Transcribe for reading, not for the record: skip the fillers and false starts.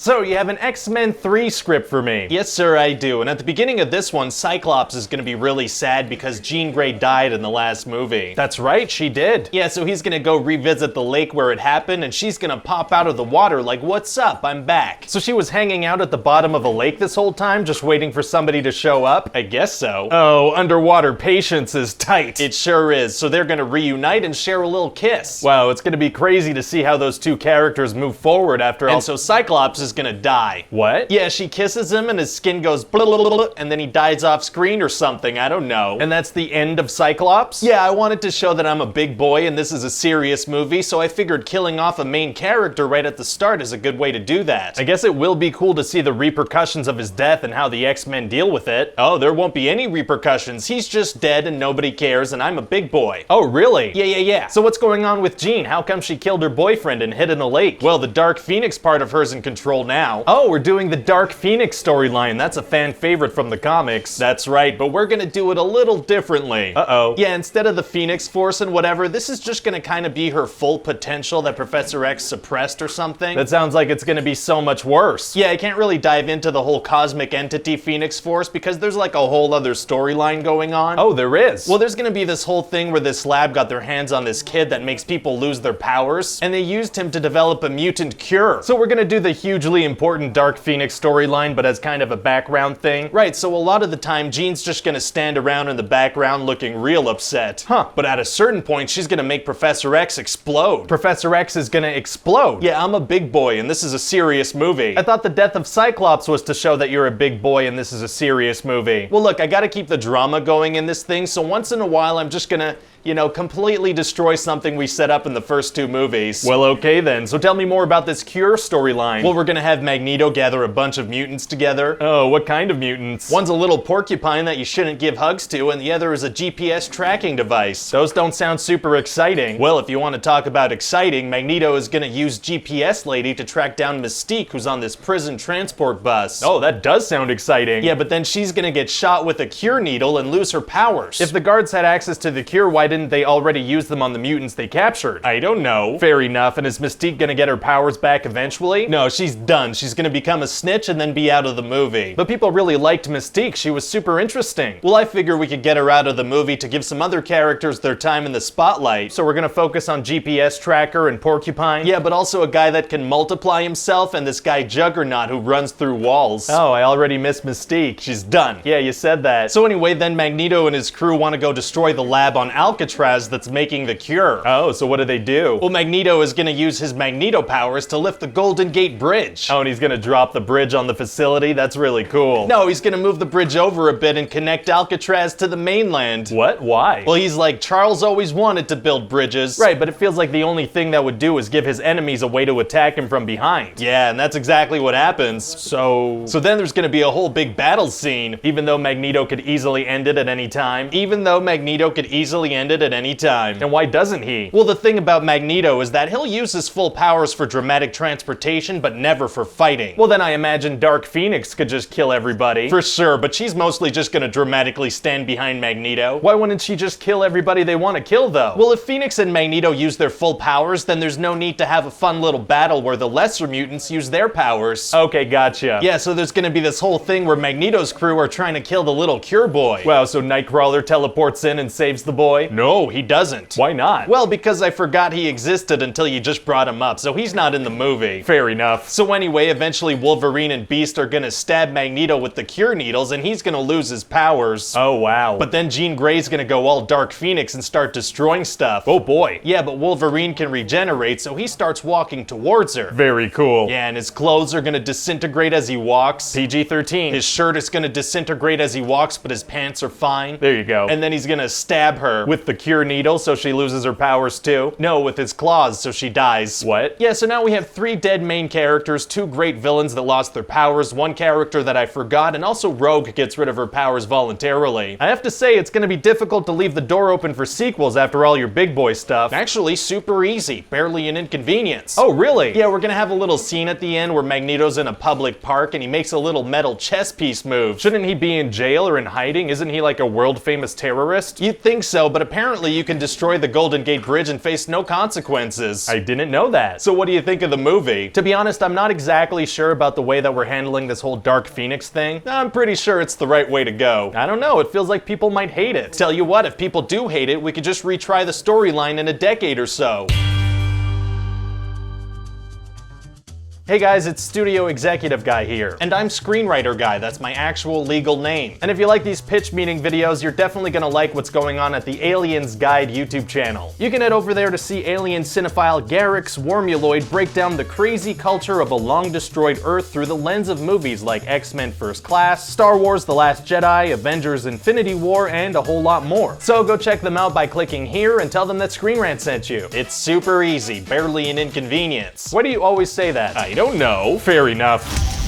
So, you have an X-Men 3 script for me. Yes, sir, I do. And at the beginning of this one, Cyclops is gonna be really sad because Jean Grey died in the last movie. That's right, she did. Yeah, so he's gonna go revisit the lake where it happened, and she's gonna pop out of the water like, "What's up? I'm back." So she was hanging out at the bottom of a lake this whole time, just waiting for somebody to show up? I guess so. Oh, underwater patience is tight. It sure is. So they're gonna reunite and share a little kiss. Wow, it's gonna be crazy to see how those two characters move forward after all. And so Cyclops is gonna die. What? Yeah, she kisses him and his skin goes blah, blah, blah, blah, and then he dies off screen or something, I don't know. And that's the end of Cyclops? Yeah, I wanted to show that I'm a big boy and this is a serious movie, so I figured killing off a main character right at the start is a good way to do that. I guess it will be cool to see the repercussions of his death and how the X-Men deal with it. Oh, there won't be any repercussions. He's just dead and nobody cares and I'm a big boy. Oh, really? Yeah. So what's going on with Jean? How come she killed her boyfriend and hid in a lake? Well, the Dark Phoenix part of her's in control now. Oh, we're doing the Dark Phoenix storyline. That's a fan favorite from the comics. That's right, but we're gonna do it a little differently. Uh-oh. Yeah, instead of the Phoenix Force and whatever, this is just gonna kind of be her full potential that Professor X suppressed or something. That sounds like it's gonna be so much worse. Yeah, I can't really dive into the whole cosmic entity Phoenix Force because there's like a whole other storyline going on. Oh, there is? Well, there's gonna be this whole thing where this lab got their hands on this kid that makes people lose their powers, and they used him to develop a mutant cure. So we're gonna do the hugely important Dark Phoenix storyline, but as kind of a background thing? Right, so a lot of the time, Jean's just gonna stand around in the background looking real upset. Huh. But at a certain point, she's gonna make Professor X explode. Professor X is gonna explode? Yeah, I'm a big boy, and this is a serious movie. I thought the death of Cyclops was to show that you're a big boy and this is a serious movie. Well, look, I gotta keep the drama going in this thing, so once in a while, I'm just gonna, completely destroy something we set up in the first two movies. Well, okay then. So tell me more about this cure storyline. Well, we're gonna have Magneto gather a bunch of mutants together. Oh, what kind of mutants? One's a little porcupine that you shouldn't give hugs to, and the other is a GPS tracking device. Those don't sound super exciting. Well, if you want to talk about exciting, Magneto is gonna use GPS Lady to track down Mystique, who's on this prison transport bus. Oh, that does sound exciting. Yeah, but then she's gonna get shot with a cure needle and lose her powers. If the guards had access to the cure, why didn't they already use them on the mutants they captured? I don't know. Fair enough, and is Mystique gonna get her powers back eventually? No, she's done. She's gonna become a snitch and then be out of the movie. But people really liked Mystique. She was super interesting. Well, I figure we could get her out of the movie to give some other characters their time in the spotlight. So we're gonna focus on GPS Tracker and Porcupine? Yeah, but also a guy that can multiply himself and this guy Juggernaut who runs through walls. Oh, I already missed Mystique. She's done. Yeah, you said that. So anyway, then Magneto and his crew want to go destroy the lab on Alcatraz that's making the cure. Oh, so what do they do? Well, Magneto is gonna use his Magneto powers to lift the Golden Gate Bridge. Oh, and he's gonna drop the bridge on the facility? That's really cool. No, he's gonna move the bridge over a bit and connect Alcatraz to the mainland. What? Why? Well, he's like, Charles always wanted to build bridges. Right, but it feels like the only thing that would do is give his enemies a way to attack him from behind. Yeah, and that's exactly what happens. So then there's gonna be a whole big battle scene. Even though Magneto could easily end it at any time? Even though Magneto could easily end it at any time. And why doesn't he? Well, the thing about Magneto is that he'll use his full powers for dramatic transportation, but never for fighting. Well, then I imagine Dark Phoenix could just kill everybody. For sure, but she's mostly just gonna dramatically stand behind Magneto. Why wouldn't she just kill everybody they want to kill, though? Well, if Phoenix and Magneto use their full powers, then there's no need to have a fun little battle where the lesser mutants use their powers. Okay, gotcha. Yeah, so there's gonna be this whole thing where Magneto's crew are trying to kill the little cure boy. Wow, so Nightcrawler teleports in and saves the boy? No, he doesn't. Why not? Well, because I forgot he existed until you just brought him up, so he's not in the movie. Fair enough. So anyway, eventually Wolverine and Beast are gonna stab Magneto with the cure needles and he's gonna lose his powers. Oh, wow. But then Jean Grey's gonna go all Dark Phoenix and start destroying stuff. Oh boy. Yeah, but Wolverine can regenerate, so he starts walking towards her. Very cool. Yeah, and his clothes are gonna disintegrate as he walks. PG-13. His shirt is gonna disintegrate as he walks, but his pants are fine. There you go. And then he's gonna stab her. With the cure needle, so she loses her powers too? No, with his claws, so she dies. What? Yeah, so now we have 3 dead main characters, 2 great villains that lost their powers, 1 character that I forgot, and also Rogue gets rid of her powers voluntarily. I have to say, it's gonna be difficult to leave the door open for sequels after all your big boy stuff. Actually, super easy. Barely an inconvenience. Oh, really? Yeah, we're gonna have a little scene at the end where Magneto's in a public park and he makes a little metal chess piece move. Shouldn't he be in jail or in hiding? Isn't he like a world-famous terrorist? You'd think so, but apparently apparently you can destroy the Golden Gate Bridge and face no consequences. I didn't know that. So what do you think of the movie? To be honest, I'm not exactly sure about the way that we're handling this whole Dark Phoenix thing. I'm pretty sure it's the right way to go. I don't know, it feels like people might hate it. Tell you what, if people do hate it, we could just retry the storyline in a decade or so. Hey guys, it's Studio Executive Guy here. And I'm Screenwriter Guy, that's my actual legal name. And if you like these pitch meeting videos, you're definitely gonna like what's going on at the Aliens Guide YouTube channel. You can head over there to see alien cinephile Garrix Wormuloid break down the crazy culture of a long-destroyed Earth through the lens of movies like X-Men First Class, Star Wars The Last Jedi, Avengers Infinity War, and a whole lot more. So go check them out by clicking here and tell them that Screen Rant sent you. It's super easy, barely an inconvenience. Why do you always say that? I don't know. Fair enough.